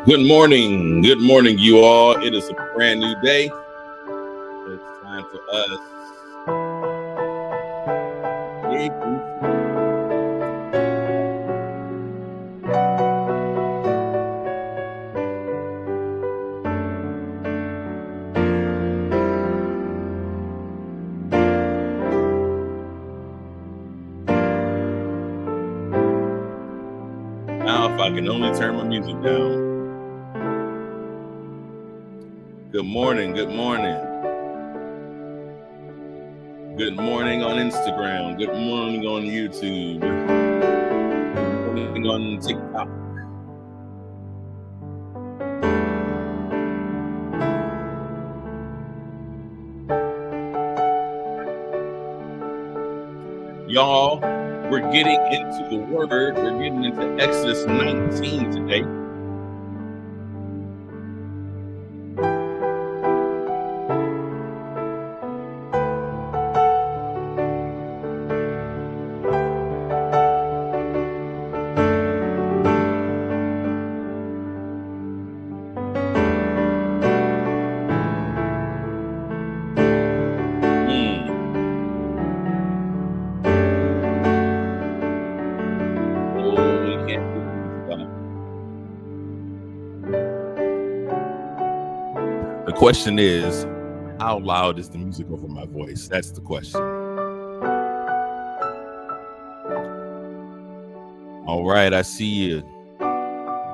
Good morning, you all. It is a brand new day. It's time for us. Now, if I can only turn my music down. Good morning. Good morning on Instagram. Good morning on YouTube. Good morning on TikTok. Y'all, we're getting into the word. We're getting into Exodus 19 today. The question is, how loud is the music over my voice? That's the question. All right, I see you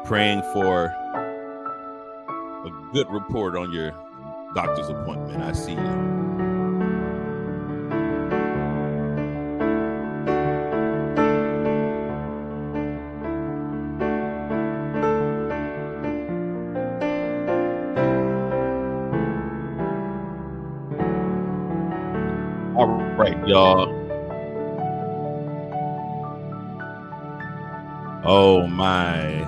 praying for a good report on your doctor's appointment. I see you. All right, y'all. Oh my.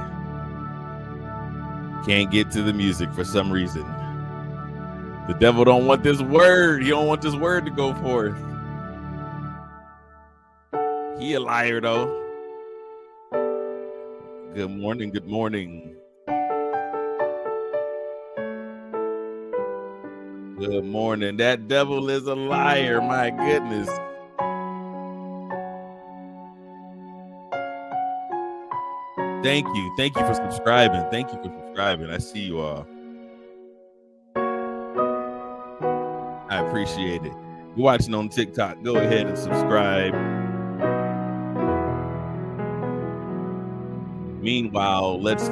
Can't get to the music for some reason. The devil don't want this word. He don't want this word to go forth. He a liar though. Good morning. Good morning. Good morning. That devil is a liar. My goodness. Thank you. Thank you for subscribing. Thank you for subscribing. I see you all. I appreciate it. You're watching on TikTok. Go ahead and subscribe. Meanwhile, let's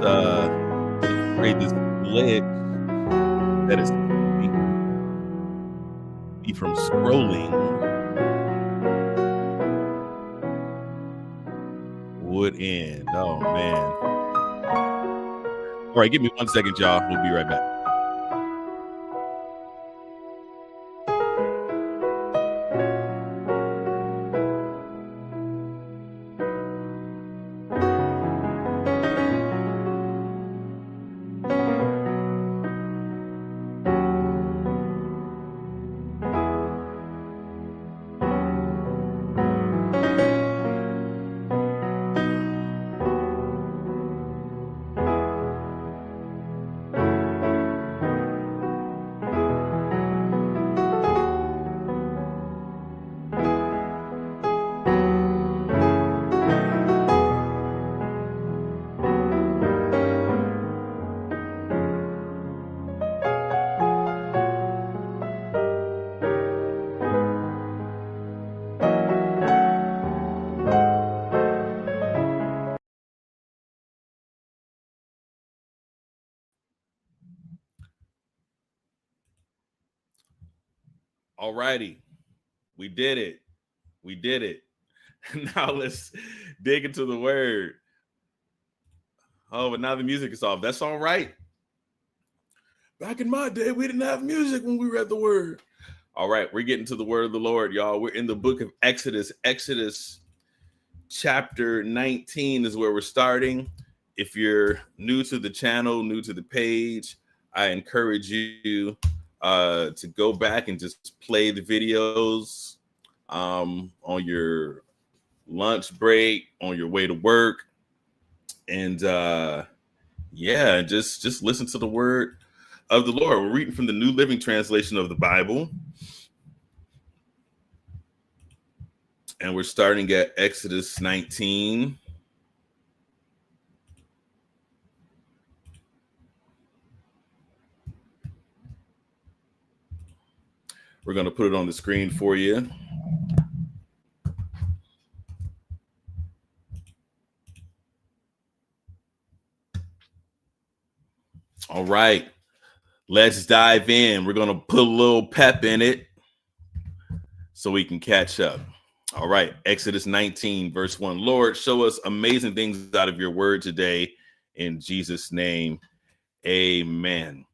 create this glitch that is be from scrolling would end. Oh man. All right, give me 1 second, y'all. We'll be right back. All righty. We did it. We did it. Now let's dig into the word. Oh, but now the music is off. That's all right. Back in my day, we didn't have music when we read the word. All right, we're getting to the word of the Lord, y'all. We're in the book of Exodus. Exodus chapter 19 is where we're starting. If you're new to the channel, new to the page, I encourage you to go back and just play the videos on your lunch break, on your way to work. And Yeah, just listen to the word of the Lord. We're reading from the New Living Translation of the Bible, and we're starting at Exodus 19. We're going to put it on the screen for you. All right, let's dive in. We're going to put a little pep in it so we can catch up. All right, Exodus 19, verse 1. Lord, show us amazing things out of your word today. In Jesus' name, amen.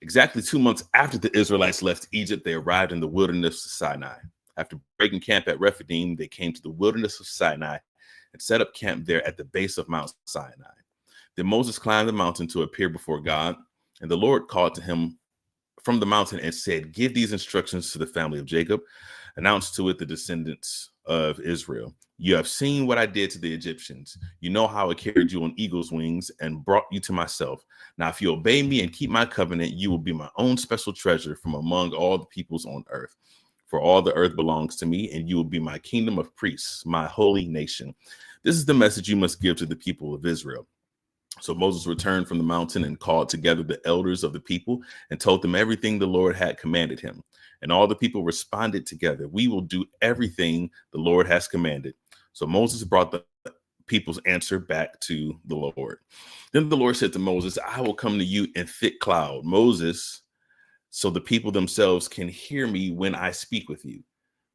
Exactly 2 months after the Israelites left Egypt, they arrived in the wilderness of Sinai. After breaking camp at Rephidim, they came to the wilderness of Sinai and set up camp there at the base of Mount Sinai. Then Moses climbed the mountain to appear before God, and the Lord called to him from the mountain and said, "Give these instructions to the family of Jacob. Announce to it the descendants of Israel. You have seen what I did to the Egyptians. You know how I carried you on eagle's wings and brought you to myself. Now, if you obey me and keep my covenant, you will be my own special treasure from among all the peoples on earth. For all the earth belongs to me, and you will be my kingdom of priests, my holy nation. This is the message you must give to the people of Israel." So Moses returned from the mountain and called together the elders of the people and told them everything the Lord had commanded him. And all the people responded together, "We will do everything the Lord has commanded." So Moses brought the people's answer back to the Lord. Then the Lord said to Moses, "I will come to you in thick cloud, Moses, so the people themselves can hear me when I speak with you.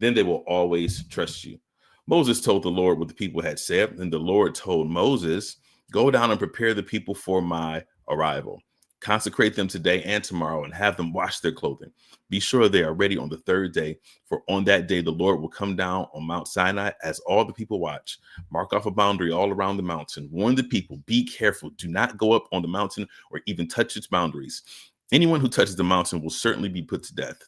Then they will always trust you." Moses told the Lord what the people had said, and the Lord told Moses, "Go down and prepare the people for my arrival. Consecrate them today and tomorrow and have them wash their clothing. Be sure they are ready on the third day, for on that day the Lord will come down on Mount Sinai as all the people watch. Mark off a boundary all around the mountain. Warn the people, be careful. Do not go up on the mountain or even touch its boundaries. Anyone who touches the mountain will certainly be put to death.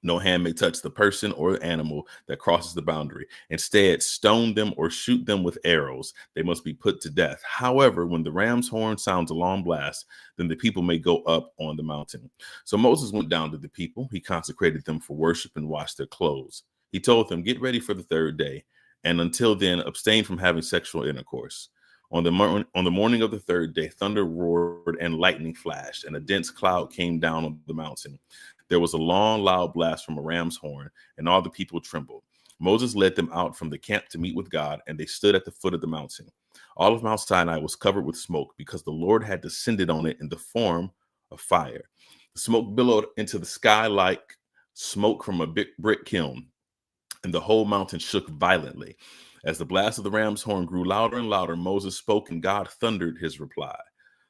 No hand may touch the person or animal that crosses the boundary. Instead, stone them or shoot them with arrows. They must be put to death. However, when the ram's horn sounds a long blast, then the people may go up on the mountain." So Moses went down to the people. He consecrated them for worship and washed their clothes. He told them, "Get ready for the third day, and until then, abstain from having sexual intercourse." On the morning of the third day, thunder roared and lightning flashed, and a dense cloud came down on the mountain. There was a long, loud blast from a ram's horn, and all the people trembled. Moses led them out from the camp to meet with God, and they stood at the foot of the mountain. All of Mount Sinai was covered with smoke because the Lord had descended on it in the form of fire. The smoke billowed into the sky like smoke from a big brick kiln, and the whole mountain shook violently. As the blast of the ram's horn grew louder and louder, Moses spoke, and God thundered his reply.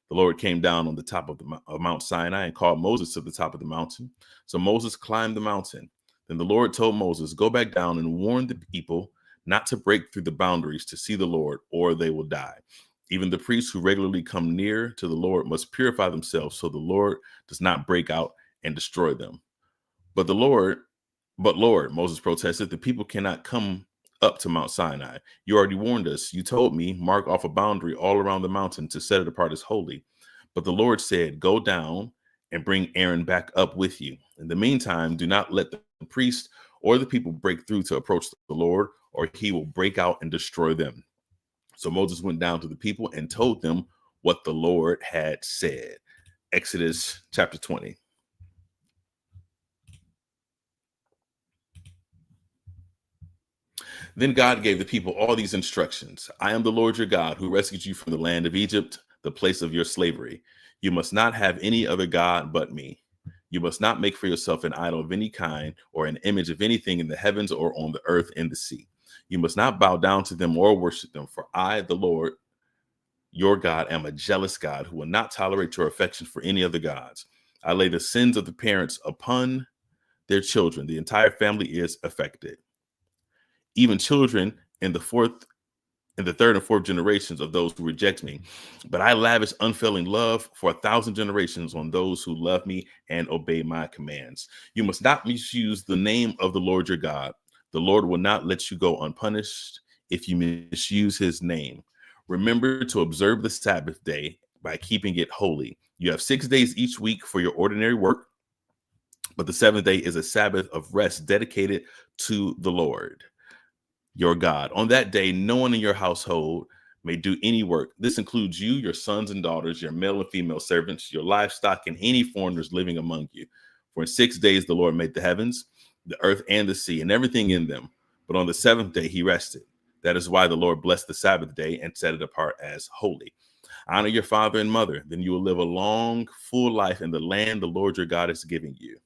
The Lord came down on the top of Mount Sinai and called Moses to the top of the mountain. So Moses climbed the mountain. Then the Lord told Moses, "Go back down and warn the people not to break through the boundaries to see the Lord, or they will die. Even the priests who regularly come near to the Lord must purify themselves so the Lord does not break out and destroy them." But Lord, Moses protested, "the people cannot come up to Mount Sinai. You already warned us. You told me, mark off a boundary all around the mountain to set it apart as holy." But the Lord said, "Go down and bring Aaron back up with you. In the meantime, do not let the priest or the people break through to approach the Lord, or he will break out and destroy them." So Moses went down to the people and told them what the Lord had said. Exodus chapter 20. Then God gave the people all these instructions. "I am the Lord your God who rescued you from the land of Egypt, the place of your slavery. You must not have any other God but me. You must not make for yourself an idol of any kind or an image of anything in the heavens or on the earth in the sea. You must not bow down to them or worship them, for I, the Lord your God, am a jealous God who will not tolerate your affection for any other gods. I lay the sins of the parents upon their children. The entire family is affected. Even children in the third and fourth generations of those who reject me. But I lavish unfailing love for 1,000 generations on those who love me and obey my commands. You must not misuse the name of the Lord your God. The Lord will not let you go unpunished if you misuse his name. Remember to observe the Sabbath day by keeping it holy. You have 6 days each week for your ordinary work, but the seventh day is a Sabbath of rest dedicated to the Lord your God. On that day, no one in your household may do any work. This includes you, your sons and daughters, your male and female servants, your livestock, and any foreigners living among you. For in 6 days the Lord made the heavens, the earth, and the sea, and everything in them. But on the seventh day he rested. That is why the Lord blessed the Sabbath day and set it apart as holy. Honor your father and mother, then you will live a long, full life in the land the Lord your God is giving you.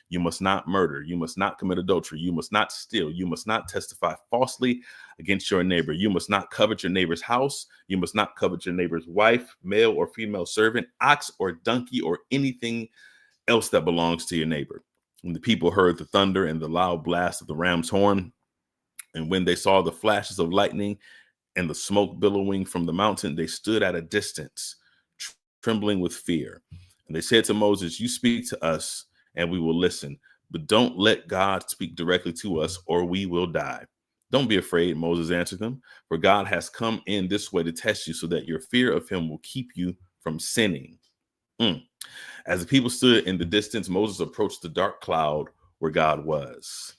You must not murder. You must not commit adultery. You must not steal. You must not testify falsely against your neighbor. You must not covet your neighbor's house. You must not covet your neighbor's wife, male or female servant, ox or donkey, or anything else that belongs to your neighbor. When the people heard the thunder and the loud blast of the ram's horn, and when they saw the flashes of lightning and the smoke billowing from the mountain, they stood at a distance, trembling with fear. And they said to Moses, "You speak to us, and we will listen. But don't let God speak directly to us, or we will die." "Don't be afraid," Moses answered them, "for God has come in this way to test you, so that your fear of him will keep you from sinning." As the people stood in the distance, Moses approached the dark cloud where God was.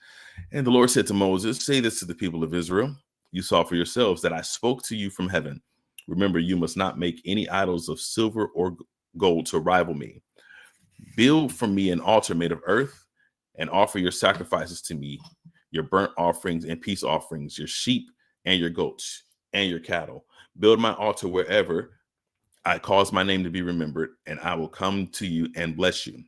And the Lord said to Moses, "Say this to the people of Israel. You saw for yourselves that I spoke to you from heaven. Remember, you must not make any idols of silver or gold to rival me. Build for me an altar made of earth and offer your sacrifices to me, your burnt offerings and peace offerings, your sheep and your goats and your cattle. Build my altar wherever I cause my name to be remembered, and I will come to you and bless you.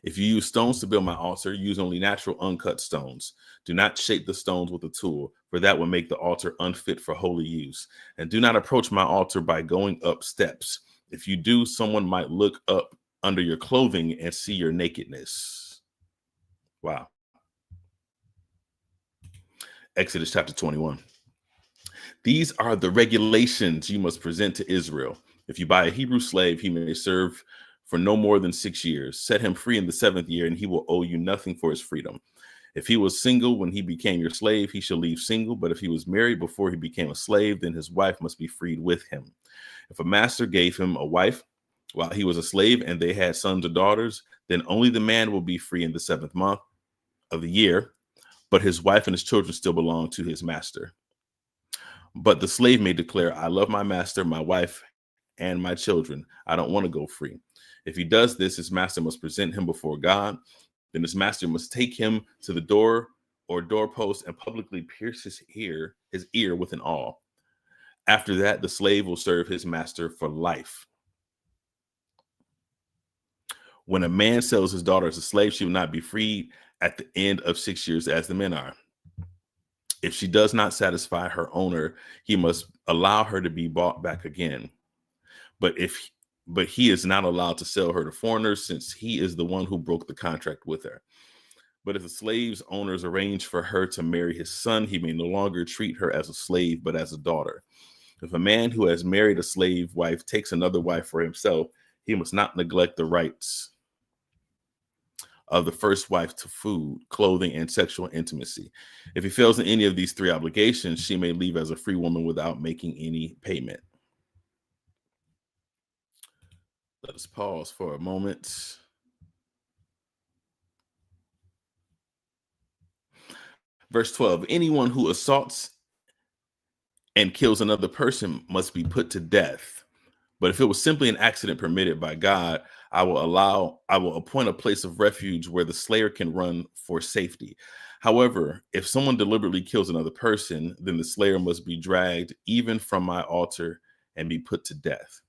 If you use stones to build my altar, use only natural uncut stones. Do not shape the stones with a tool, for that will make the altar unfit for holy use. And do not approach my altar by going up steps. If you do, someone might look up under your clothing and see your nakedness." Wow. Exodus chapter 21. These are the regulations you must present to Israel. If you buy a Hebrew slave, he may serve for no more than 6 years. Set him free in the 7th year, and he will owe you nothing for his freedom. If he was single when he became your slave, he shall leave single. But if he was married before he became a slave, then his wife must be freed with him. If a master gave him a wife while he was a slave and they had sons or daughters, then only the man will be free in the 7th month of the year, but his wife and his children still belong to his master. But the slave may declare, "I love my master, my wife, and my children. I don't want to go free." If he does this, his master must present him before God. Then his master must take him to the door or doorpost and publicly pierce his ear with an awl. After that, the slave will serve his master for life. When a man sells his daughter as a slave, she will not be freed at the end of 6 years as the men are. If she does not satisfy her owner, he must allow her to be bought back again. But he is not allowed to sell her to foreigners, since he is the one who broke the contract with her. But if the slave's owners arrange for her to marry his son, he may no longer treat her as a slave, but as a daughter. If a man who has married a slave wife takes another wife for himself, he must not neglect the rights of the first wife to food, clothing, and sexual intimacy. If he fails in any of these 3 obligations, she may leave as a free woman without making any payment. Let us pause for a moment. Verse 12, anyone who assaults and kills another person must be put to death. But if it was simply an accident permitted by God, I will appoint a place of refuge where the slayer can run for safety. However, if someone deliberately kills another person, then the slayer must be dragged even from my altar and be put to death.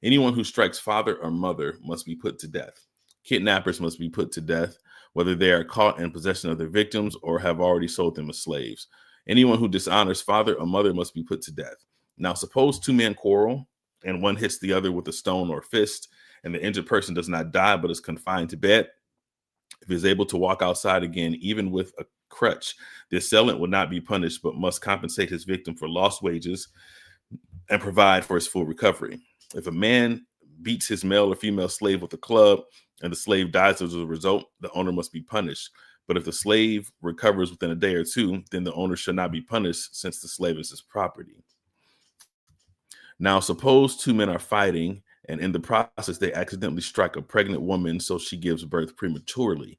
Anyone who strikes father or mother must be put to death. Kidnappers must be put to death, whether they are caught in possession of their victims or have already sold them as slaves. Anyone who dishonors father or mother must be put to death. Now, suppose 2 men quarrel, and one hits the other with a stone or fist, and the injured person does not die but is confined to bed. If he is able to walk outside again, even with a crutch, the assailant will not be punished but must compensate his victim for lost wages and provide for his full recovery. If a man beats his male or female slave with a club and the slave dies as a result, the owner must be punished. But if the slave recovers within a day or 2, then the owner should not be punished, since the slave is his property. Now, suppose two men are fighting, and in the process, they accidentally strike a pregnant woman, so she gives birth prematurely.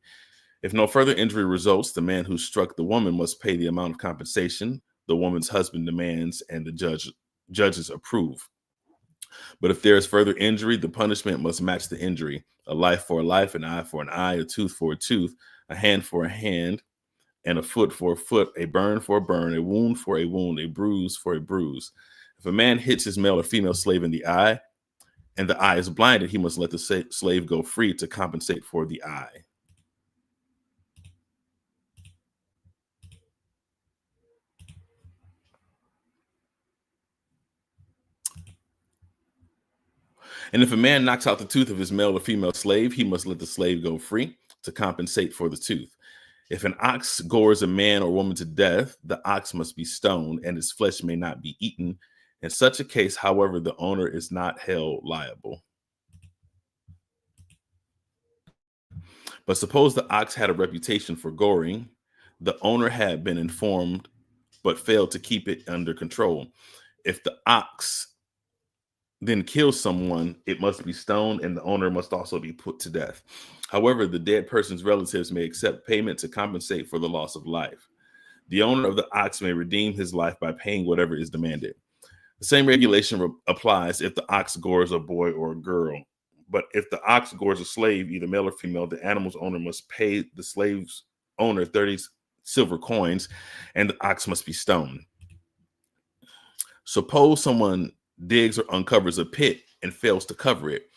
If no further injury results, the man who struck the woman must pay the amount of compensation the woman's husband demands, and the judges approve. But if there is further injury, the punishment must match the injury: a life for a life, an eye for an eye, a tooth for a tooth, a hand for a hand, and a foot for a foot, a burn for a burn, a wound for a wound, a bruise for a bruise. If a man hits his male or female slave in the eye, and the eye is blinded, he must let the slave go free to compensate for the eye. And if a man knocks out the tooth of his male or female slave, he must let the slave go free to compensate for the tooth. If an ox gores a man or woman to death, the ox must be stoned, and its flesh may not be eaten. In such a case, however, the owner is not held liable. But suppose the ox had a reputation for goring, the owner had been informed but failed to keep it under control. If the ox then kills someone, it must be stoned, and the owner must also be put to death. However, the dead person's relatives may accept payment to compensate for the loss of life. The owner of the ox may redeem his life by paying whatever is demanded. The same regulation applies if the ox gores a boy or a girl. But if the ox gores a slave, either male or female, the animal's owner must pay the slave's owner 30 silver coins, and the ox must be stoned. Suppose someone digs or uncovers a pit and fails to cover it,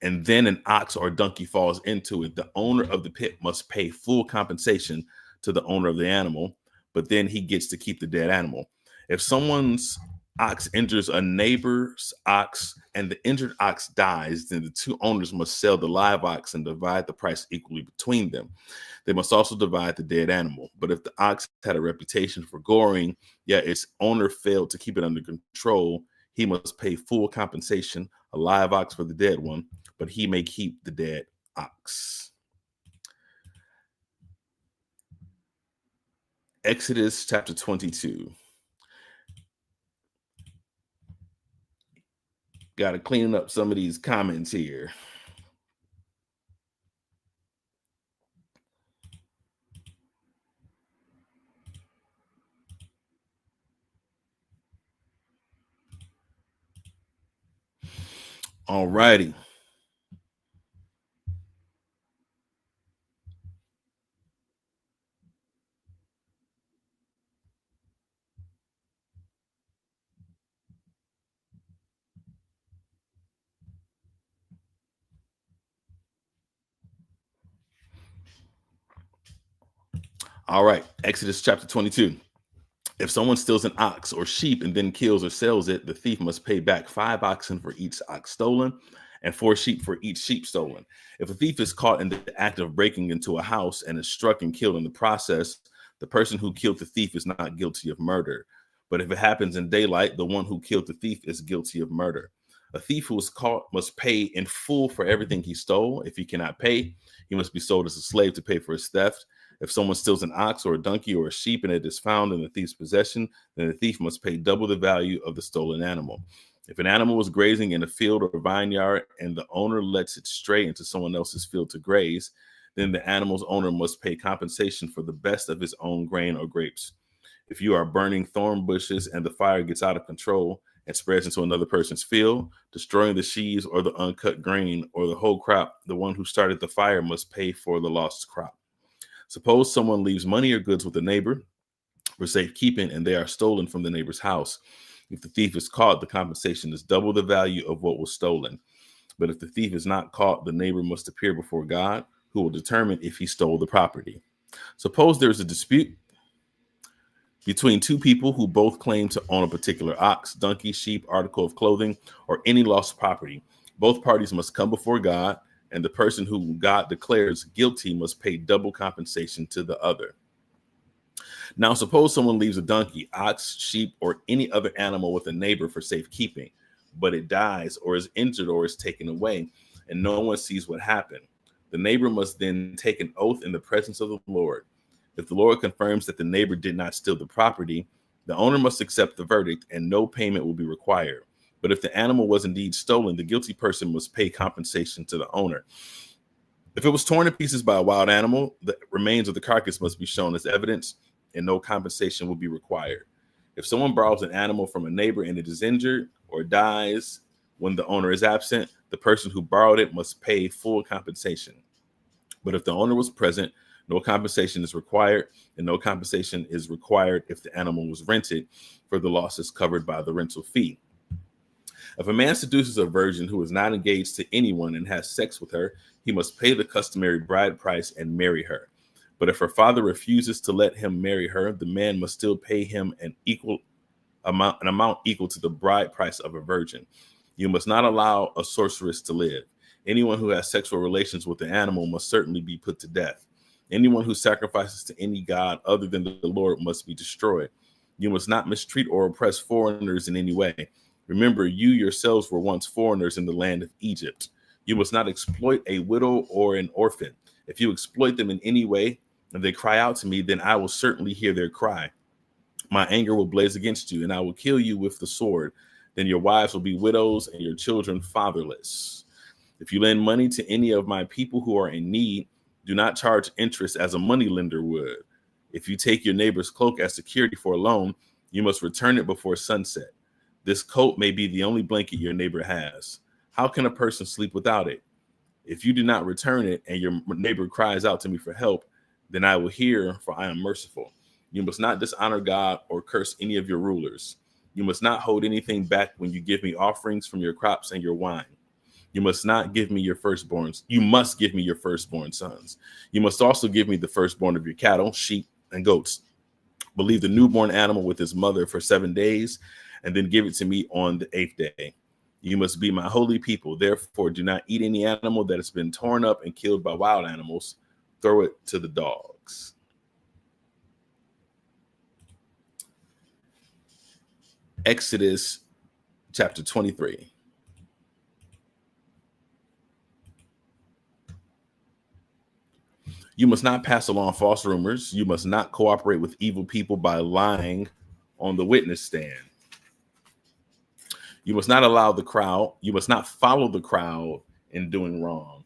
and then an ox or donkey falls into it. The owner of the pit must pay full compensation to the owner of the animal, but then he gets to keep the dead animal. If someone's ox injures a neighbor's ox and the injured ox dies, then the two owners must sell the live ox and divide the price equally between them. They must also divide the dead animal. But if the ox had a reputation for goring, yet its owner failed to keep it under control, he must pay full compensation, a live ox for the dead one, but he may keep the dead ox. Exodus chapter 22. Got to clean up some of these comments here. All righty. All right. Exodus chapter 22. If someone steals an ox or sheep and then kills or sells it, the thief must pay back 5 oxen for each ox stolen and 4 sheep for each sheep stolen. If a thief is caught in the act of breaking into a house and is struck and killed in the process, the person who killed the thief is not guilty of murder. But if it happens in daylight, the one who killed the thief is guilty of murder. A thief who is caught must pay in full for everything he stole. If he cannot pay, he must be sold as a slave to pay for his theft. If someone steals an ox or a donkey or a sheep and it is found in the thief's possession, then the thief must pay double the value of the stolen animal. If an animal was grazing in a field or vineyard and the owner lets it stray into someone else's field to graze, then the animal's owner must pay compensation for the best of his own grain or grapes. If you are burning thorn bushes and the fire gets out of control and spreads into another person's field, destroying the sheaves or the uncut grain or the whole crop, the one who started the fire must pay for the lost crop. Suppose someone leaves money or goods with a neighbor for safekeeping and they are stolen from the neighbor's house. If the thief is caught, the compensation is double the value of what was stolen. But if the thief is not caught, the neighbor must appear before God, who will determine if he stole the property. Suppose there is a dispute between two people who both claim to own a particular ox, donkey, sheep, article of clothing, or any lost property. Both parties must come before God, and the person who God declares guilty must pay double compensation to the other. Now, suppose someone leaves a donkey, ox, sheep, or any other animal with a neighbor for safekeeping, but it dies or is injured or is taken away, and no one sees what happened. The neighbor must then take an oath in the presence of the Lord. If the Lord confirms that the neighbor did not steal the property, the owner must accept the verdict and no payment will be required. But if the animal was indeed stolen, the guilty person must pay compensation to the owner. If it was torn to pieces by a wild animal, the remains of the carcass must be shown as evidence, and no compensation will be required. If someone borrows an animal from a neighbor and it is injured or dies when the owner is absent, the person who borrowed it must pay full compensation. But if the owner was present, no compensation is required, and no compensation is required if the animal was rented, for the losses covered by the rental fee. If a man seduces a virgin who is not engaged to anyone and has sex with her, he must pay the customary bride price and marry her. But if her father refuses to let him marry her, the man must still pay him an amount equal to the bride price of a virgin. You must not allow a sorceress to live. Anyone who has sexual relations with the animal must certainly be put to death. Anyone who sacrifices to any god other than the Lord must be destroyed. You must not mistreat or oppress foreigners in any way. Remember, you yourselves were once foreigners in the land of Egypt. You must not exploit a widow or an orphan. If you exploit them in any way and they cry out to me, then I will certainly hear their cry. My anger will blaze against you, and I will kill you with the sword. Then your wives will be widows and your children fatherless. If you lend money to any of my people who are in need, do not charge interest as a moneylender would. If you take your neighbor's cloak as security for a loan, you must return it before sunset. This coat may be the only blanket your neighbor has. How can a person sleep without it? If you do not return it and your neighbor cries out to me for help, then I will hear, for I am merciful. You must not dishonor God or curse any of your rulers. You must not hold anything back when you give me offerings from your crops and your wine. You must not give me your firstborns. You must give me your firstborn sons. You must also give me the firstborn of your cattle, sheep, and goats. But leave the newborn animal with his mother for 7 days, and then give it to me on the 8th day. You must be my holy people. Therefore, do not eat any animal that has been torn up and killed by wild animals. Throw it to the dogs. Exodus chapter 23. You must not pass along false rumors. You must not cooperate with evil people by lying on the witness stand. You must not allow the crowd. You must not follow the crowd in doing wrong.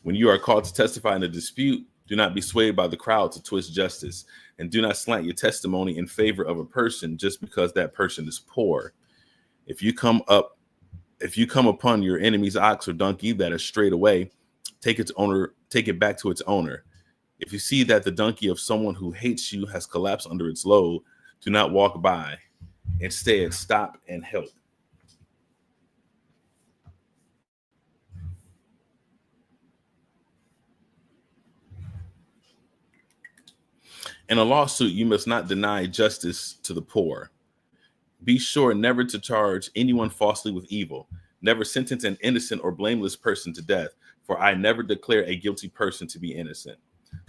When you are called to testify in a dispute, do not be swayed by the crowd to twist justice, and do not slant your testimony in favor of a person just because that person is poor. If you come upon your enemy's ox or donkey that is strayed away, take it back to its owner. If you see that the donkey of someone who hates you has collapsed under its load, do not walk by. Instead, stop and help. In a lawsuit, you must not deny justice to the poor. Be sure never to charge anyone falsely with evil. Never sentence an innocent or blameless person to death, for I never declare a guilty person to be innocent.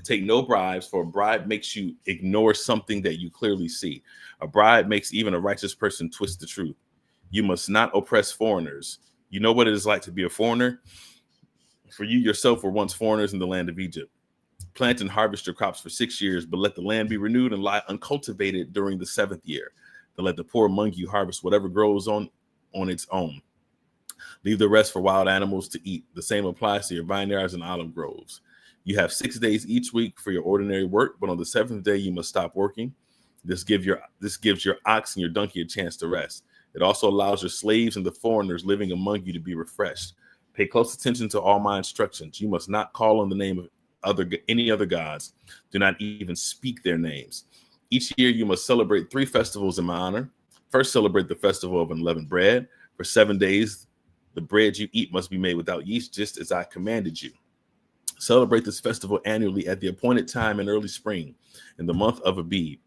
Take no bribes, for a bribe makes you ignore something that you clearly see. A bribe makes even a righteous person twist the truth. You must not oppress foreigners. You know what it is like to be a foreigner? For you yourself were once foreigners in the land of Egypt. Plant and harvest your crops for 6 years, but let the land be renewed and lie uncultivated during the 7th year. Then let the poor among you harvest whatever grows on its own. Leave the rest for wild animals to eat. The same applies to your vineyards and olive groves. You have 6 days each week for your ordinary work, but on the 7th day you must stop working. This gives your ox and your donkey a chance to rest. It also allows your slaves and the foreigners living among you to be refreshed. Pay close attention to all my instructions. You must not call on the name of any other gods. Do not even speak their names. Each year you must celebrate 3 festivals in my honor. First, celebrate the festival of unleavened bread. For 7 days, the bread you eat must be made without yeast, just as I commanded you. Celebrate this festival annually at the appointed time in early spring, in the month of Abib,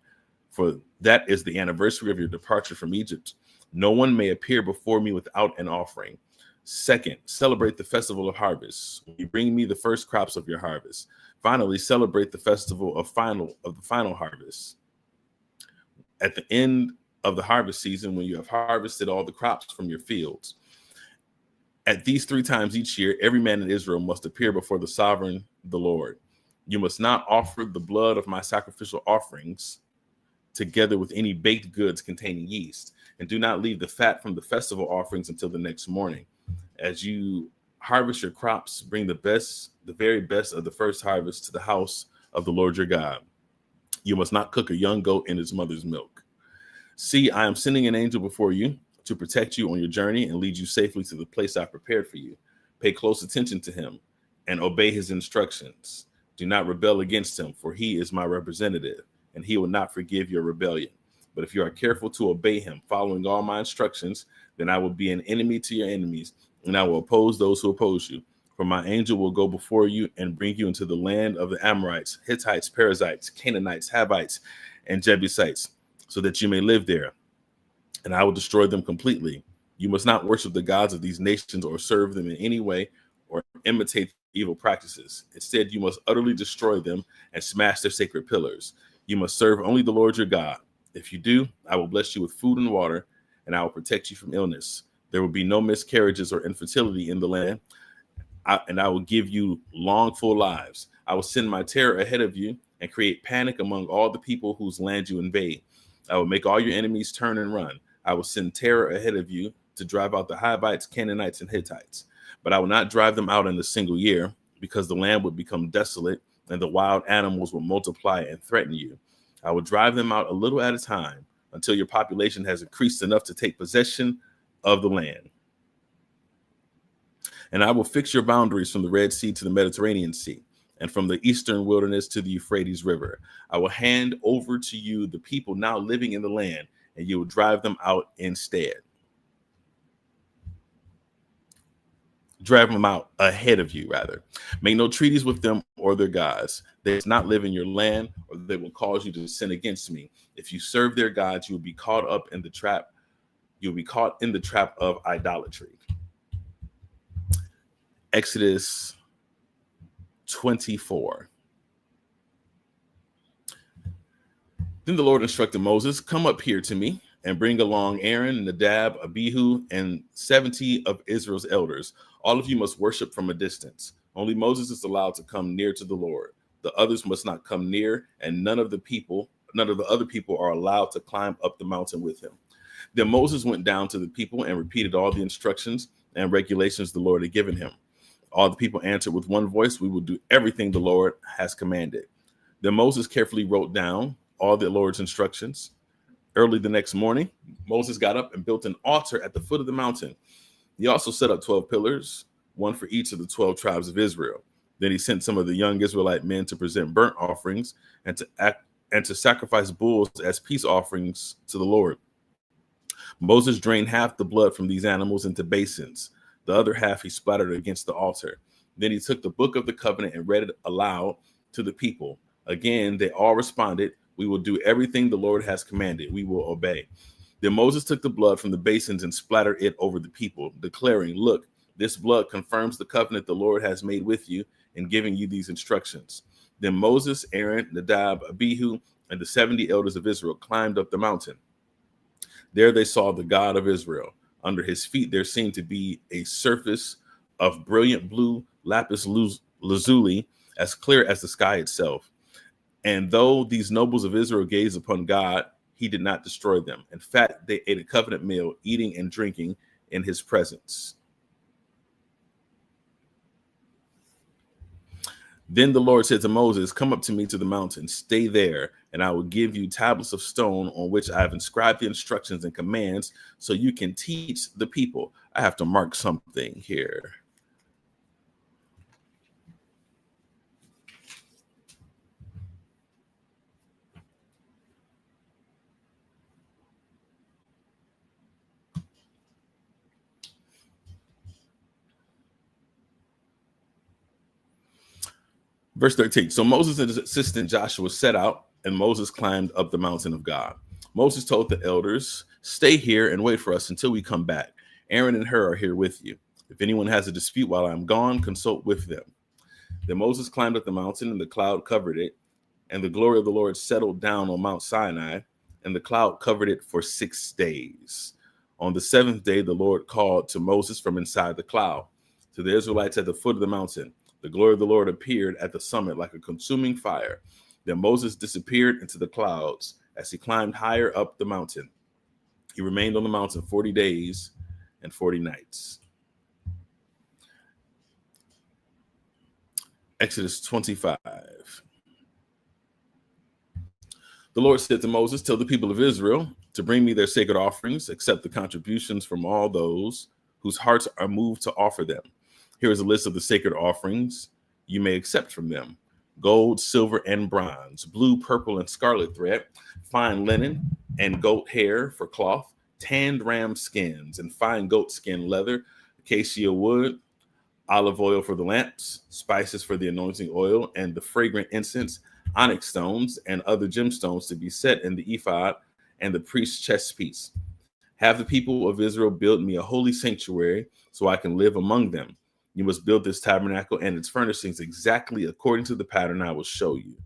for that is the anniversary of your departure from Egypt. No one may appear before me without an offering. Second, celebrate the festival of harvest. You bring me the first crops of your harvest. Finally, celebrate the festival of the final harvest. At the end of the harvest season, when you have harvested all the crops from your fields. At these 3 times each year, every man in Israel must appear before the sovereign, the Lord. You must not offer the blood of my sacrificial offerings together with any baked goods containing yeast. And do not leave the fat from the festival offerings until the next morning. As you harvest your crops, bring the very best of the first harvest to the house of the Lord your God. You must not cook a young goat in its mother's milk. See, I am sending an angel before you to protect you on your journey and lead you safely to the place I prepared for you. Pay close attention to him and obey his instructions. Do not rebel against him, for he is my representative, and he will not forgive your rebellion. But if you are careful to obey him, following all my instructions, then I will be an enemy to your enemies, and I will oppose those who oppose you. For my angel will go before you and bring you into the land of the Amorites, Hittites, Perizzites, Canaanites, Havites, and Jebusites, so that you may live there, and I will destroy them completely. You must not worship the gods of these nations or serve them in any way or imitate evil practices. Instead, you must utterly destroy them and smash their sacred pillars. You must serve only the Lord your God. If you do, I will bless you with food and water, and I will protect you from illness. There will be no miscarriages or infertility in the land, and I will give you long, full lives. I will send my terror ahead of you and create panic among all the people whose land you invade. I will make all your enemies turn and run. I will send terror ahead of you to drive out the Hivites, Canaanites, and Hittites. But I will not drive them out in a single year, because the land would become desolate and the wild animals will multiply and threaten you. I will drive them out a little at a time until your population has increased enough to take possession of the land. And I will fix your boundaries from the Red Sea to the Mediterranean Sea, and from the eastern wilderness to the Euphrates River. I will hand over to you the people now living in the land, and you will drive them out instead. Drive them out ahead of you, rather. Make no treaties with them or their gods. They must not live in your land, or they will cause you to sin against me. If you serve their gods, you will be caught up in the trap. You'll be caught in the trap of idolatry. Exodus 24. Then the Lord instructed Moses, come up here to me and bring along Aaron, Nadab, Abihu, and 70 of Israel's elders. All of you must worship from a distance. Only Moses is allowed to come near to the Lord. The others must not come near, and none of the other people are allowed to climb up the mountain with him. Then Moses went down to the people and repeated all the instructions and regulations the Lord had given him. All the people answered with one voice, we will do everything the Lord has commanded. Then Moses carefully wrote down all the Lord's instructions. Early the next morning, Moses got up and built an altar at the foot of the mountain. He also set up 12 pillars, one for each of the 12 tribes of Israel. Then he sent some of the young Israelite men to present burnt offerings and to sacrifice bulls as peace offerings to the Lord. Moses drained half the blood from these animals into basins. The other half he splattered against the altar. Then he took the book of the covenant and read it aloud to the people. Again, they all responded, we will do everything the Lord has commanded. We will obey. Then Moses took the blood from the basins and splattered it over the people, declaring, look, this blood confirms the covenant the Lord has made with you in giving you these instructions. Then Moses, Aaron, Nadab, Abihu, and the 70 elders of Israel climbed up the mountain. There they saw the God of Israel. Under his feet there seemed to be a surface of brilliant blue lapis lazuli, as clear as the sky itself. And though these nobles of Israel gazed upon God, he did not destroy them. In fact, they ate a covenant meal, eating and drinking in his presence. Then the Lord said to Moses, come up to me to the mountain, stay there, and I will give you tablets of stone on which I have inscribed the instructions and commands so you can teach the people. I have to mark something here. Verse 13. So Moses and his assistant Joshua set out, and Moses climbed up the mountain of God. Moses told the elders, stay here and wait for us until we come back. Aaron and Hur are here with you. If anyone has a dispute while I'm gone, consult with them. Then Moses climbed up the mountain, and the cloud covered it, and the glory of the Lord settled down on Mount Sinai, and the cloud covered it for 6 days. On the 7th day, the Lord called to Moses from inside the cloud. To the Israelites at the foot of the mountain, the glory of the Lord appeared at the summit like a consuming fire. Then Moses disappeared into the clouds as he climbed higher up the mountain. He remained on the mountain 40 days and 40 nights. Exodus 25. The Lord said to Moses, "Tell the people of Israel to bring me their sacred offerings, accept the contributions from all those whose hearts are moved to offer them. Here is a list of the sacred offerings you may accept from them: gold, silver, and bronze, blue, purple, and scarlet thread, fine linen and goat hair for cloth, tanned ram skins and fine goat skin leather, acacia wood, olive oil for the lamps, spices for the anointing oil, and the fragrant incense, onyx stones, and other gemstones to be set in the ephod and the priest's chest piece. Have the people of Israel build me a holy sanctuary so I can live among them. You must build this tabernacle and its furnishings exactly according to the pattern I will show you.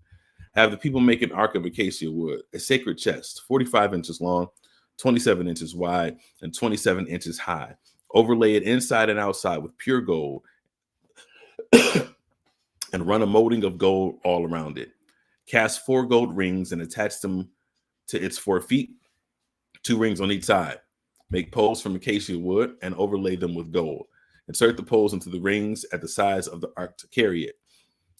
Have the people make an ark of acacia wood, a sacred chest, 45 inches long, 27 inches wide, and 27 inches high. Overlay it inside and outside with pure gold and run a molding of gold all around it. Cast 4 gold rings and attach them to its 4 feet, 2 rings on each side. Make poles from acacia wood and overlay them with gold. Insert the poles into the rings at the sides of the ark to carry it.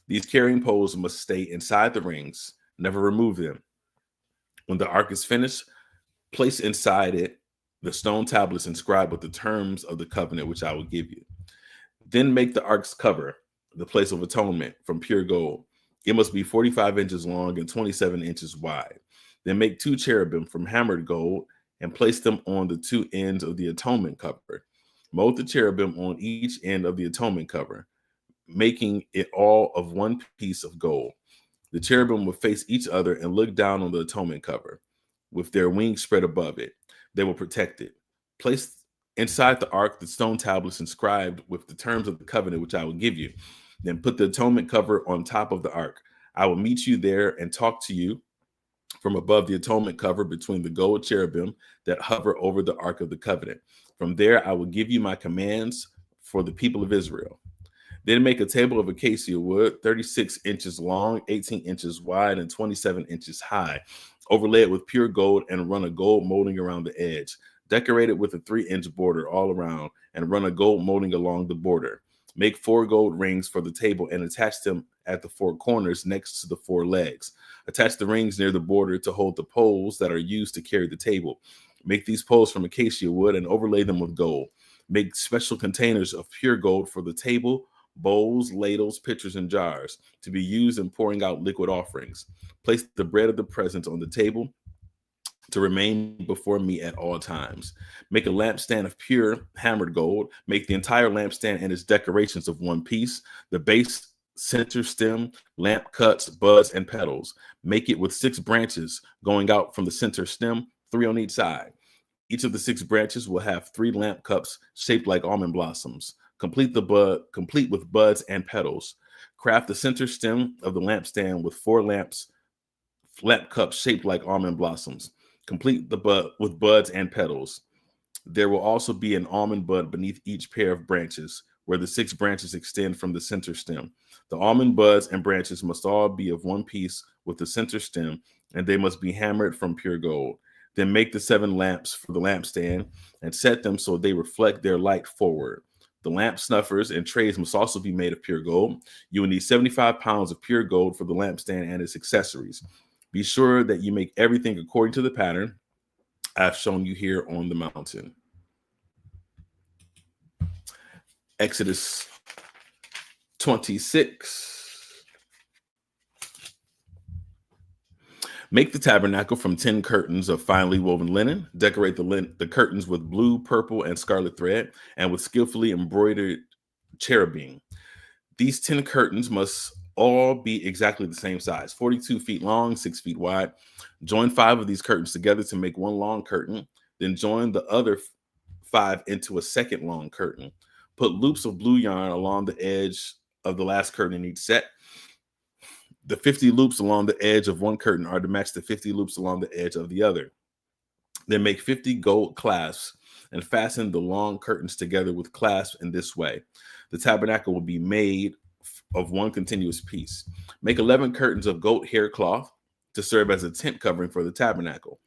These carrying poles must stay inside the rings. Never remove them. When the ark is finished, place inside it the stone tablets inscribed with the terms of the covenant which I will give you. Then make the ark's cover, the place of atonement, from pure gold. It must be 45 inches long and 27 inches wide. Then make 2 cherubim from hammered gold and place them on the 2 ends of the atonement cover. Mold the cherubim on each end of the atonement cover, making it all of one piece of gold. The cherubim will face each other and look down on the atonement cover, with their wings spread above it. They will protect it. Place inside the ark the stone tablets inscribed with the terms of the covenant which I will give you. Then put the atonement cover on top of the ark. I will meet you there and talk to you from above the atonement cover between the gold cherubim that hover over the ark of the covenant. From there, I will give you my commands for the people of Israel. Then make a table of acacia wood, 36 inches long, 18 inches wide, and 27 inches high. Overlay it with pure gold and run a gold molding around the edge. Decorate it with a 3-inch border all around and run a gold molding along the border. Make 4 gold rings for the table and attach them at the 4 corners next to the 4 legs. Attach the rings near the border to hold the poles that are used to carry the table. Make these poles from acacia wood and overlay them with gold. Make special containers of pure gold for the table, bowls, ladles, pitchers, and jars to be used in pouring out liquid offerings. Place the bread of the presence on the table to remain before me at all times. Make a lampstand of pure hammered gold. Make the entire lampstand and its decorations of one piece: the base, center stem, lamp cuts, buds, and petals. Make it with 6 branches going out from the center stem, 3 on each side. Each of the 6 branches will have 3 lamp cups shaped like almond blossoms, complete with buds and petals. Craft the center stem of the lampstand with 4 lamp cups shaped like almond blossoms, complete with buds and petals. There will also be an almond bud beneath each pair of branches, where the 6 branches extend from the center stem. The almond buds and branches must all be of one piece with the center stem, and they must be hammered from pure gold. Then make the 7 lamps for the lampstand and set them so they reflect their light forward. The lamp snuffers and trays must also be made of pure gold. You will need 75 pounds of pure gold for the lampstand and its accessories. Be sure that you make everything according to the pattern I've shown you here on the mountain. Exodus 26. Make the tabernacle from 10 curtains of finely woven linen. Decorate the curtains with blue, purple, and scarlet thread, and with skillfully embroidered cherubim. These 10 curtains must all be exactly the same size, 42 feet long, 6 feet wide. Join 5 of these curtains together to make one long curtain. Then join the other 5 into a second long curtain. Put loops of blue yarn along the edge of the last curtain in each set. The 50 loops along the edge of one curtain are to match the 50 loops along the edge of the other. Then make 50 gold clasps and fasten the long curtains together with clasps in this way. The tabernacle will be made of one continuous piece. Make 11 curtains of goat hair cloth to serve as a tent covering for the tabernacle.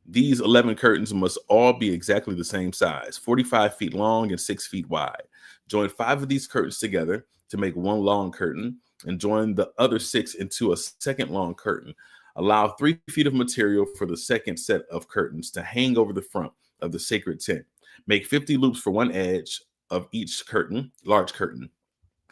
These 11 curtains must all be exactly the same size, 45 feet long and 6 feet wide. Join 5 of these curtains together to make one long curtain, and join the other 6 into a second long curtain. Allow 3 feet of material for the second set of curtains to hang over the front of the sacred tent. Make 50 loops for one edge of each curtain, large curtain.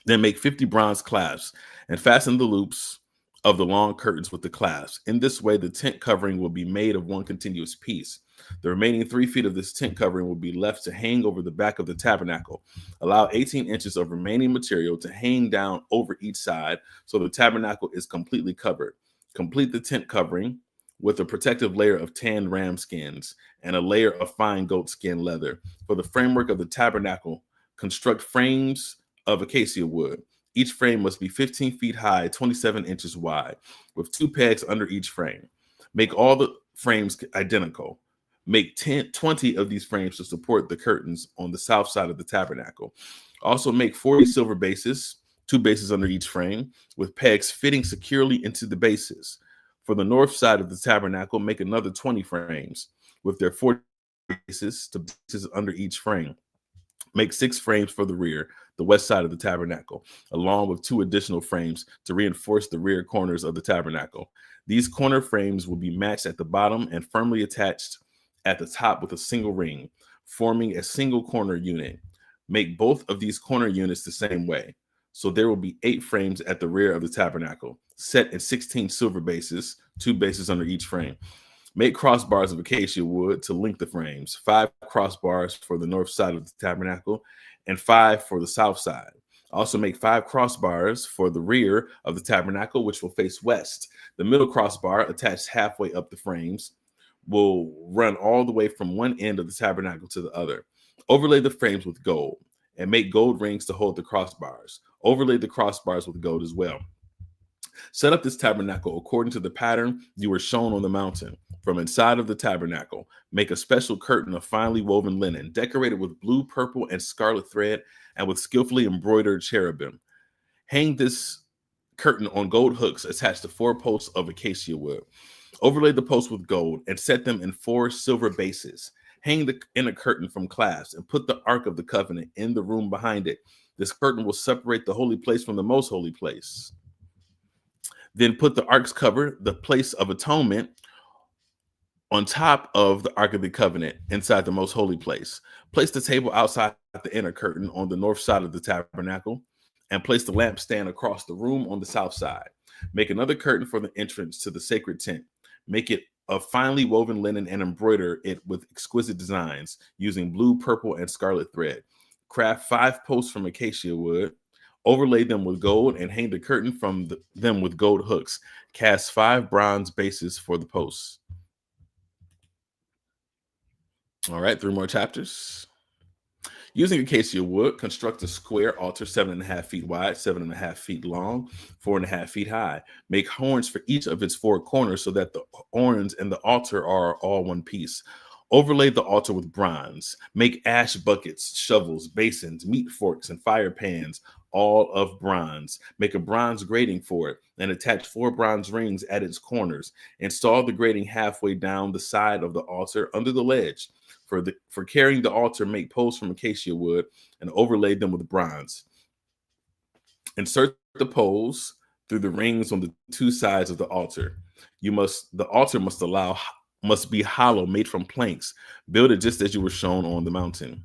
Then make 50 bronze clasps and fasten the loops of the long curtains with the clasps. In this way, the tent covering will be made of one continuous piece. The remaining 3 feet of this tent covering will be left to hang over the back of the tabernacle. Allow 18 inches of remaining material to hang down over each side so the tabernacle is completely covered. Complete the tent covering with a protective layer of tanned ram skins and a layer of fine goat skin leather. For the framework of the tabernacle, construct frames of acacia wood. Each frame must be 15 feet high, 27 inches wide, with 2 pegs under each frame. Make all the frames identical. Make 20 of these frames to support the curtains on the south side of the tabernacle. Also make 40 silver bases, 2 bases under each frame, with pegs fitting securely into the bases. For the north side of the tabernacle, make another 20 frames, with their 40 bases under each frame. Make 6 frames for the rear, the west side of the tabernacle, along with 2 additional frames to reinforce the rear corners of the tabernacle. These corner frames will be matched at the bottom and firmly attached at the top with a single ring, forming a single corner unit. Make both of these corner units the same way. So there will be 8 frames at the rear of the tabernacle, set in 16 silver bases, 2 bases under each frame. Make crossbars of acacia wood to link the frames, 5 crossbars for the north side of the tabernacle and 5 for the south side. Also make 5 crossbars for the rear of the tabernacle, which will face west. The middle crossbar, attached halfway up the frames, will run all the way from one end of the tabernacle to the other. Overlay the frames with gold and make gold rings to hold the crossbars. Overlay the crossbars with gold as well. Set up this tabernacle according to the pattern you were shown on the mountain. From inside of the tabernacle, make a special curtain of finely woven linen, decorated with blue, purple, and scarlet thread, and with skillfully embroidered cherubim. Hang this curtain on gold hooks attached to 4 posts of acacia wood. Overlay the posts with gold and set them in 4 silver bases. Hang the inner curtain from clasps and put the Ark of the Covenant in the room behind it. This curtain will separate the holy place from the most holy place. Then put the Ark's cover, the place of atonement, on top of the Ark of the Covenant inside the most holy place. Place the table outside the inner curtain on the north side of the tabernacle, and place the lampstand across the room on the south side. Make another curtain for the entrance to the sacred tent. Make it of finely woven linen and embroider it with exquisite designs using blue, purple, and scarlet thread. Craft 5 posts from acacia wood. Overlay them with gold and hang the curtain from them with gold hooks. Cast 5 bronze bases for the posts. All right, 3 more chapters. Using acacia wood, construct a square altar 7.5 feet wide, 7.5 feet long, 4.5 feet high. Make horns for each of its 4 corners so that the horns and the altar are all one piece. Overlay the altar with bronze. Make ash buckets, shovels, basins, meat forks, and fire pans, all of bronze. Make a bronze grating for it and attach 4 bronze rings at its corners. Install the grating halfway down the side of the altar under the ledge. For carrying the altar, make poles from acacia wood and overlay them with bronze. Insert the poles through the rings on the 2 sides of the altar. The altar must be hollow, made from planks. Build it just as you were shown on the mountain.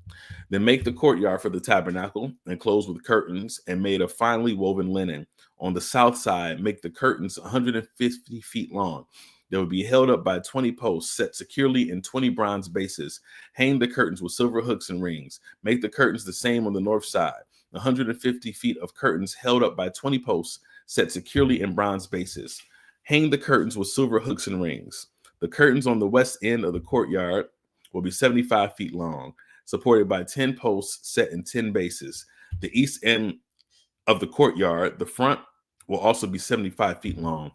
Then make the courtyard for the tabernacle, enclosed with curtains and made of finely woven linen. On the south side, make the curtains 150 feet long. They will be held up by 20 posts set securely in 20 bronze bases. Hang the curtains with silver hooks and rings. Make the curtains the same on the north side. 150 feet of curtains held up by 20 posts set securely in bronze bases. Hang the curtains with silver hooks and rings. The curtains on the west end of the courtyard will be 75 feet long, supported by 10 posts set in 10 bases. The east end of the courtyard, the front, will also be 75 feet long.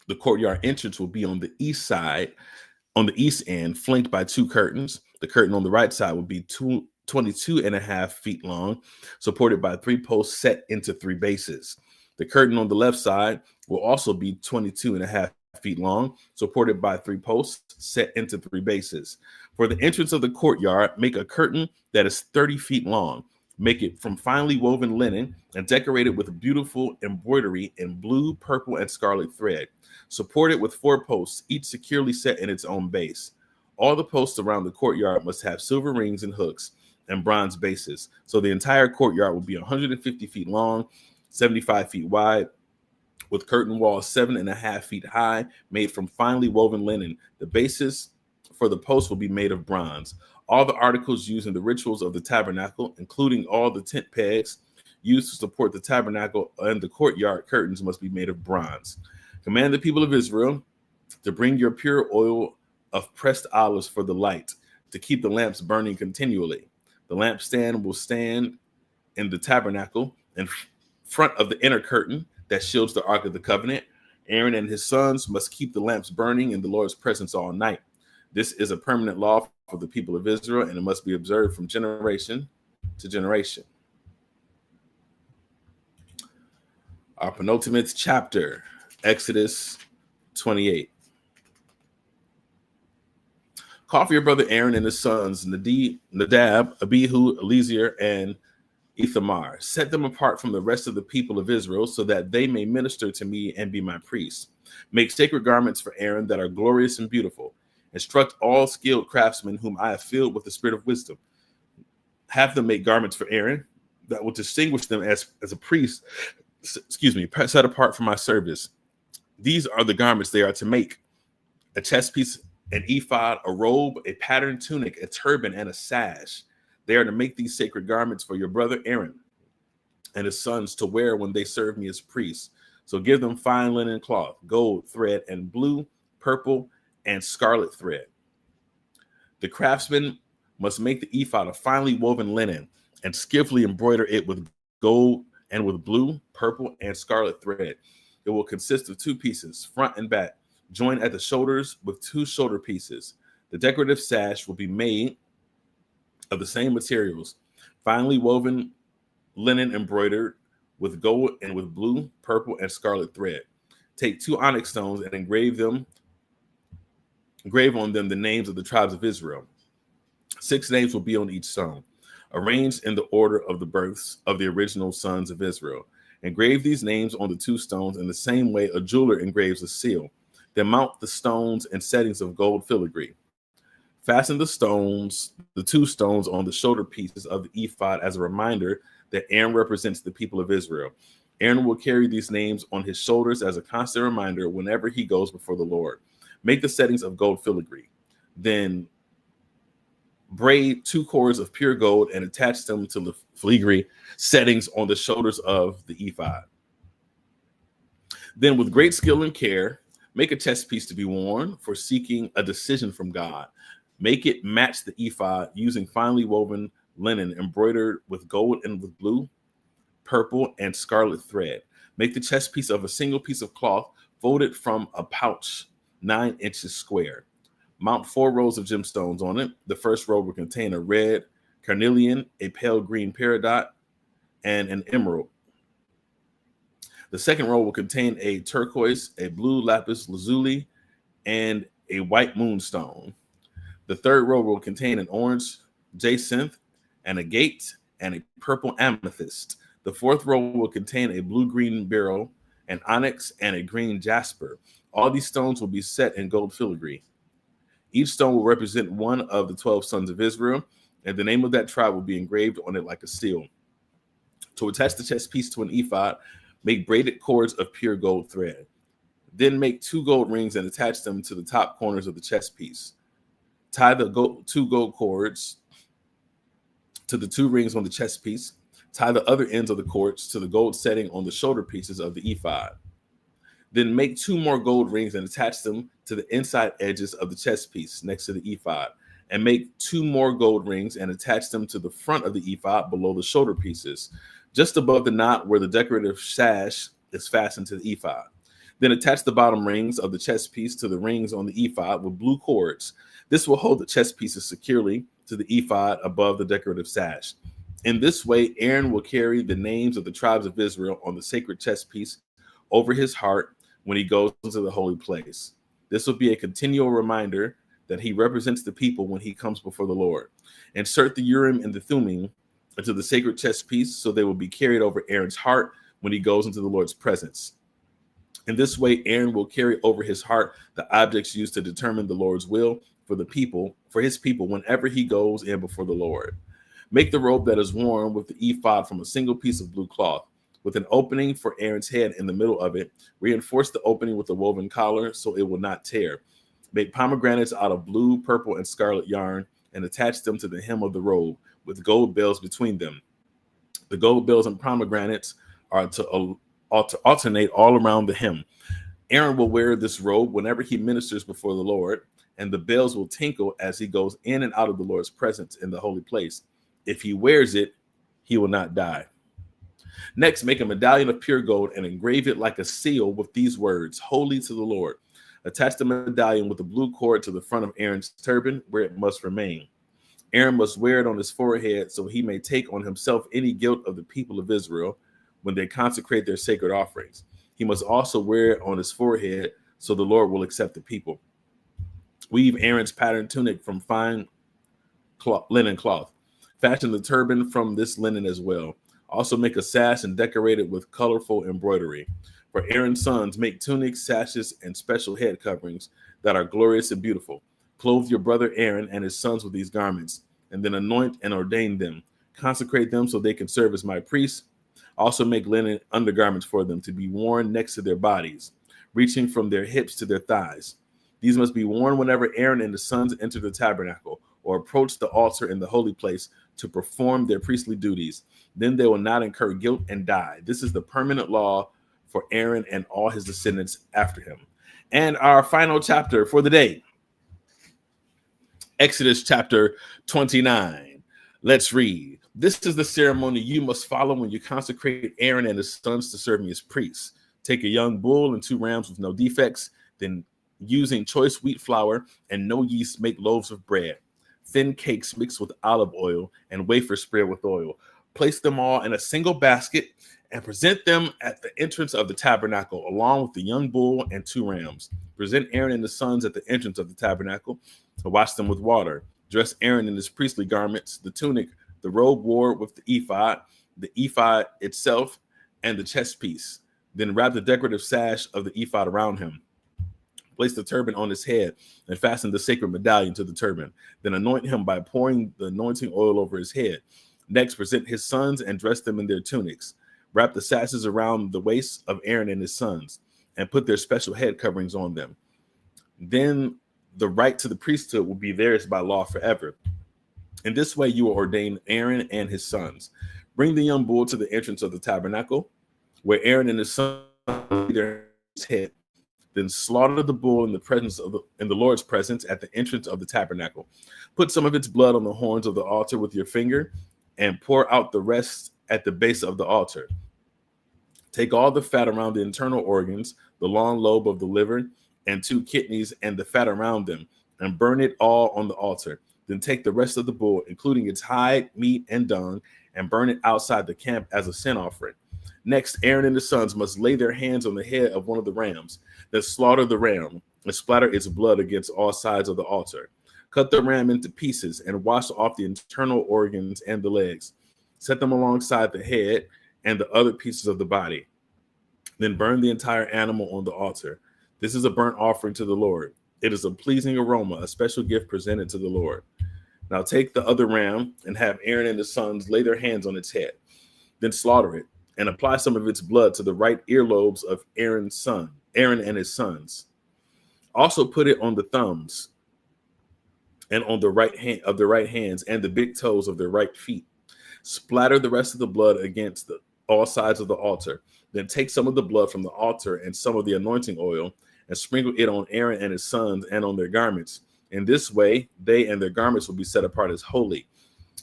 The courtyard entrance will be on the east side, on the east end, flanked by 2 curtains. The curtain on the right side will be 22.5 feet long, supported by 3 posts set into 3 bases. The curtain on the left side will also be 22.5 feet long, supported by 3 posts set into 3 bases. For the entrance of the courtyard, make a curtain that is 30 feet long. Make it from finely woven linen and decorate it with beautiful embroidery in blue, purple, and scarlet thread. Support it with 4 posts, each securely set in its own base. All the posts around the courtyard must have silver rings and hooks and bronze bases. So the entire courtyard will be 150 feet long, 75 feet wide, with curtain walls 7.5 feet high, made from finely woven linen. The bases for the posts will be made of bronze. All the articles used in the rituals of the tabernacle, including all the tent pegs used to support the tabernacle and the courtyard curtains, must be made of bronze. Command the people of Israel to bring your pure oil of pressed olives for the light, to keep the lamps burning continually. The lampstand will stand in the tabernacle in front of the inner curtain that shields the Ark of the Covenant. Aaron and his sons must keep the lamps burning in the Lord's presence all night. This is a permanent law for the people of Israel, and it must be observed from generation to generation. Our penultimate chapter, Exodus 28. Call for your brother Aaron and his sons, Nadab, Abihu, Eleazar, and Ithamar. Set them apart from the rest of the people of Israel so that they may minister to me and be my priests. Make sacred garments for Aaron that are glorious and beautiful. Instruct all skilled craftsmen whom I have filled with the spirit of wisdom. Have them make garments for Aaron that will distinguish them as a priest, set apart for my service. These are the garments they are to make: a chest piece, an ephod, a robe, a patterned tunic, a turban, and a sash. They are to make these sacred garments for your brother Aaron and his sons to wear when they serve me as priests. So give them fine linen cloth, gold thread, and blue, purple, and scarlet thread. The craftsman must make the ephod of finely woven linen and skillfully embroider it with gold and with blue, purple, and scarlet thread. It will consist of 2 pieces, front and back, joined at the shoulders with 2 shoulder pieces. The decorative sash will be made of the same materials, finely woven linen embroidered with gold and with blue, purple, and scarlet thread. Take 2 onyx stones and engrave on them the names of the tribes of Israel. 6 names will be on each stone, arranged in the order of the births of the original sons of Israel. Engrave these names on the 2 stones in the same way a jeweler engraves a seal. Then mount the stones and settings of gold filigree. Fasten the 2 stones on the shoulder pieces of the ephod as a reminder that Aaron represents the people of Israel. Aaron will carry these names on his shoulders as a constant reminder whenever he goes before the Lord. Make the settings of gold filigree. Then braid 2 cords of pure gold and attach them to the filigree settings on the shoulders of the ephod. Then, with great skill and care, make a chest piece to be worn for seeking a decision from God. Make it match the ephod using finely woven linen embroidered with gold and with blue, purple, and scarlet thread. Make the chest piece of a single piece of cloth folded from a pouch 9 inches square. Mount 4 rows of gemstones on it. The first row will contain a red carnelian, a pale green peridot, and an emerald. The second row will contain a turquoise, a blue lapis lazuli, and a white moonstone. The third row will contain an orange jacinth, and a agate, and a purple amethyst. The fourth row will contain a blue-green beryl, an onyx, and a green jasper. All these stones will be set in gold filigree. Each stone will represent one of the 12 sons of Israel, and the name of that tribe will be engraved on it like a seal. To attach the chest piece to an ephod, make braided cords of pure gold thread. Then make 2 gold rings and attach them to the top corners of the chest piece. Tie the 2 gold cords to the 2 rings on the chest piece. Tie the other ends of the cords to the gold setting on the shoulder pieces of the ephod. Then make 2 more gold rings and attach them to the inside edges of the chest piece next to the ephod. And make 2 more gold rings and attach them to the front of the ephod below the shoulder pieces, just above the knot where the decorative sash is fastened to the ephod. Then attach the bottom rings of the chest piece to the rings on the ephod with blue cords. This will hold the chest pieces securely to the ephod above the decorative sash. In this way, Aaron will carry the names of the tribes of Israel on the sacred chest piece over his heart when he goes into the holy place. This will be a continual reminder that he represents the people when he comes before the Lord. Insert the Urim and the Thummim into the sacred chest piece so they will be carried over Aaron's heart when he goes into the Lord's presence. In this way, Aaron will carry over his heart the objects used to determine the Lord's will for his people whenever he goes in before the Lord. Make the robe that is worn with the ephod from a single piece of blue cloth, with an opening for Aaron's head in the middle of it. Reinforce the opening with a woven collar so it will not tear. Make pomegranates out of blue, purple, and scarlet yarn and attach them to the hem of the robe with gold bells between them. The gold bells and pomegranates are to alternate all around the hem. Aaron will wear this robe whenever he ministers before the Lord, and the bells will tinkle as he goes in and out of the Lord's presence in the holy place. If he wears it, he will not die. Next, make a medallion of pure gold and engrave it like a seal with these words, "Holy to the Lord." Attach the medallion with a blue cord to the front of Aaron's turban, where it must remain. Aaron must wear it on his forehead so he may take on himself any guilt of the people of Israel when they consecrate their sacred offerings. He must also wear it on his forehead so the Lord will accept the people. Weave Aaron's patterned tunic from fine linen cloth. Fashion the turban from this linen as well. Also make a sash and decorate it with colorful embroidery. For Aaron's sons, make tunics, sashes, and special head coverings that are glorious and beautiful. Clothe your brother Aaron and his sons with these garments, and then anoint and ordain them. Consecrate them so they can serve as my priests. Also make linen undergarments for them to be worn next to their bodies, reaching from their hips to their thighs. These must be worn whenever Aaron and his sons enter the tabernacle or approach the altar in the holy place to perform their priestly duties. Then they will not incur guilt and die. This is the permanent law for Aaron and all his descendants after him. And our final chapter for the day, Exodus chapter 29. Let's read. This is the ceremony you must follow when you consecrate Aaron and his sons to serve me as priests. Take a young bull and 2 rams with no defects, then using choice wheat flour and no yeast, make loaves of bread, thin cakes mixed with olive oil, and wafers spread with oil. Place them all in a single basket and present them at the entrance of the tabernacle, along with the young bull and 2 rams. Present Aaron and his sons at the entrance of the tabernacle and wash them with water. Dress Aaron in his priestly garments, the tunic, the robe wore with the ephod itself, and the chest piece. Then wrap the decorative sash of the ephod around him. Place the turban on his head and fasten the sacred medallion to the turban. Then anoint him by pouring the anointing oil over his head. Next, present his sons and dress them in their tunics. Wrap the sashes around the waists of Aaron and his sons and put their special head coverings on them. Then the right to the priesthood will be theirs by law forever. In this way, you will ordain Aaron and his sons. Bring the young bull to the entrance of the tabernacle, where Aaron and his sons lay their head. Then slaughter the bull in the Lord's presence at the entrance of the tabernacle. Put some of its blood on the horns of the altar with your finger and pour out the rest at the base of the altar. Take all the fat around the internal organs, the long lobe of the liver, and 2 kidneys, and the fat around them, and burn it all on the altar. Then take the rest of the bull, including its hide, meat, and dung, and burn it outside the camp as a sin offering. Next, Aaron and his sons must lay their hands on the head of one of the rams, then slaughter the ram and splatter its blood against all sides of the altar. Cut the ram into pieces and wash off the internal organs and the legs. Set them alongside the head and the other pieces of the body. Then burn the entire animal on the altar. This is a burnt offering to the Lord. It is a pleasing aroma, a special gift presented to the Lord. Now take the other ram and have Aaron and his sons lay their hands on its head. Then slaughter it and apply some of its blood to the right earlobes of Aaron and his sons. Also put it on the thumbs and on the right hand of their right hands and the big toes of their right feet. Splatter the rest of the blood against all sides of the altar. Then take some of the blood from the altar and some of the anointing oil and sprinkle it on Aaron and his sons and on their garments. In this way, they and their garments will be set apart as holy.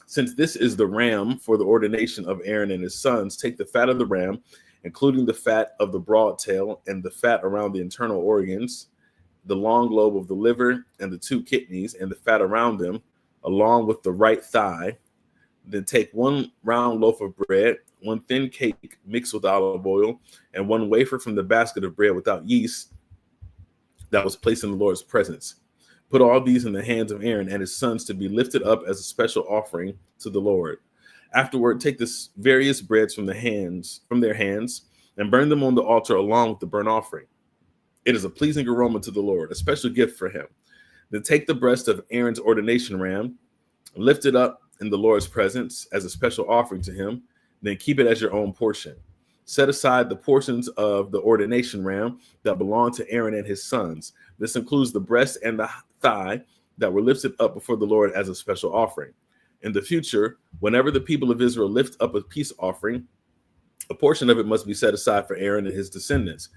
Since this is the ram for the ordination of Aaron and his sons, take the fat of the ram, including the fat of the broad tail and the fat around the internal organs, the long lobe of the liver and the 2 kidneys and the fat around them, along with the right thigh. Then take 1 round loaf of bread, 1 thin cake mixed with olive oil, and 1 wafer from the basket of bread without yeast that was placed in the Lord's presence. Put all these in the hands of Aaron and his sons to be lifted up as a special offering to the Lord. Afterward, take the various breads from their hands, and burn them on the altar along with the burnt offering. It is a pleasing aroma to the Lord, a special gift for him. Then take the breast of Aaron's ordination ram, lift it up in the Lord's presence as a special offering to him, then keep it as your own portion. Set aside the portions of the ordination ram that belong to Aaron and his sons. This includes the breast and the thigh that were lifted up before the Lord as a special offering. In the future, whenever the people of Israel lift up a peace offering, a portion of it must be set aside for Aaron and his descendants.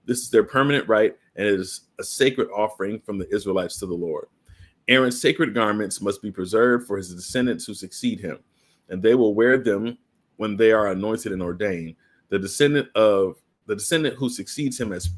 This is their permanent right, and it is a sacred offering from the Israelites to the Lord. Aaron's sacred garments must be preserved for his descendants who succeed him, and they will wear them when they are anointed and ordained. The descendant who succeeds him as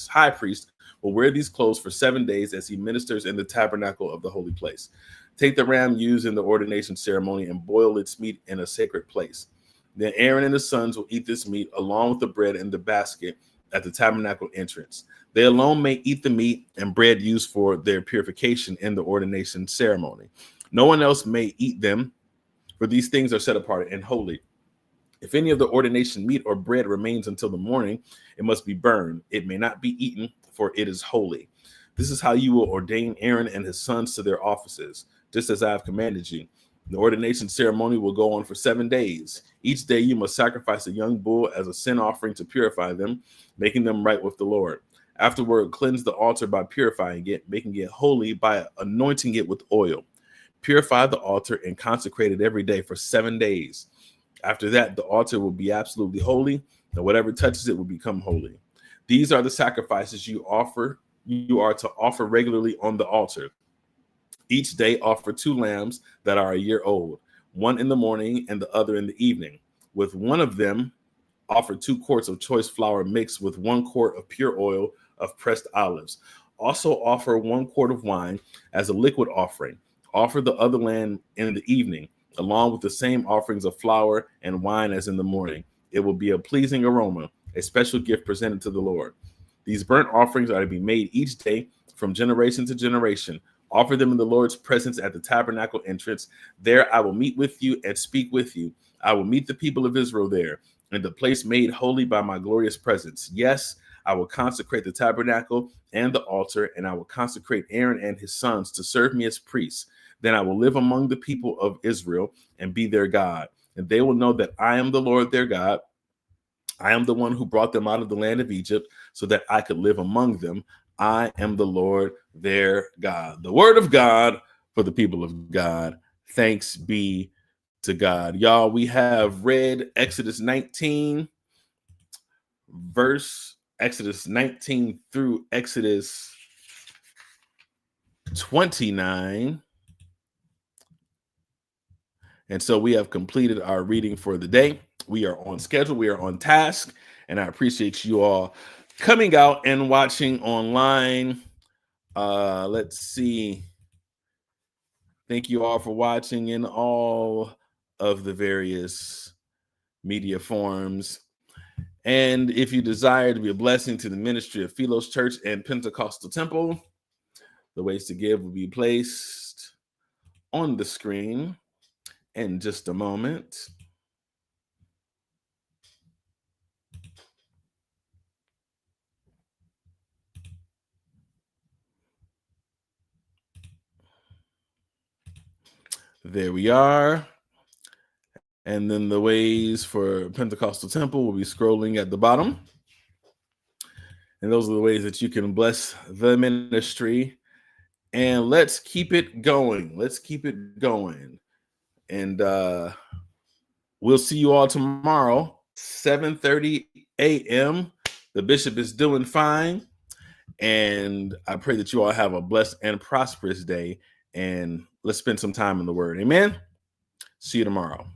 high priest, will wear these clothes for 7 days as he ministers in the tabernacle of the holy place. Take the ram used in the ordination ceremony and boil its meat in a sacred place. Then Aaron and his sons will eat this meat along with the bread in the basket at the tabernacle entrance. They alone may eat the meat and bread used for their purification in the ordination ceremony. No one else may eat them, for these things are set apart and holy. If any of the ordination meat or bread remains until the morning, it must be burned. It may not be eaten, for it is holy. This is how you will ordain Aaron and his sons to their offices, just as I have commanded you. The ordination ceremony will go on for 7 days. Each day you must sacrifice a young bull as a sin offering to purify them, making them right with the Lord. Afterward, cleanse the altar by purifying it, making it holy by anointing it with oil. Purify the altar and consecrate it every day for 7 days. After that, the altar will be absolutely holy, and whatever touches it will become holy. These are the sacrifices you are to offer regularly on the altar. Each day offer 2 lambs that are a year old, one in the morning and the other in the evening. With one of them, offer 2 quarts of choice flour mixed with 1 quart of pure oil of pressed olives. Also offer 1 quart of wine as a liquid offering. Offer the other lamb in the evening, along with the same offerings of flour and wine as in the morning. It will be a pleasing aroma, a special gift presented to the Lord. These burnt offerings are to be made each day from generation to generation. Offer them in the Lord's presence at the tabernacle entrance. There I will meet with you and speak with you. I will meet the people of Israel there, in the place made holy by my glorious presence. Yes, I will consecrate the tabernacle and the altar, and I will consecrate Aaron and his sons to serve me as priests. Then I will live among the people of Israel and be their God. And they will know that I am the Lord their God. I am the one who brought them out of the land of Egypt so that I could live among them. I am the Lord their God. The word of God for the people of God. Thanks be to God. Y'all, we have read Exodus 19 through Exodus 29. And so we have completed our reading for the day. We are on schedule. We are on task. And I appreciate you all coming out and watching online. Let's see. Thank you all for watching in all of the various media forms. And if you desire to be a blessing to the ministry of Philos Church and Pentecostal Temple, the ways to give will be placed on the screen in just a moment. There we are. And then the ways for Pentecostal Temple will be scrolling at the bottom. And those are the ways that you can bless the ministry. And let's keep it going. Let's keep it going. And we'll see you all tomorrow, 7:30 a.m. The bishop is doing fine. And I pray that you all have a blessed and prosperous day. And let's spend some time in the word. Amen. See you tomorrow.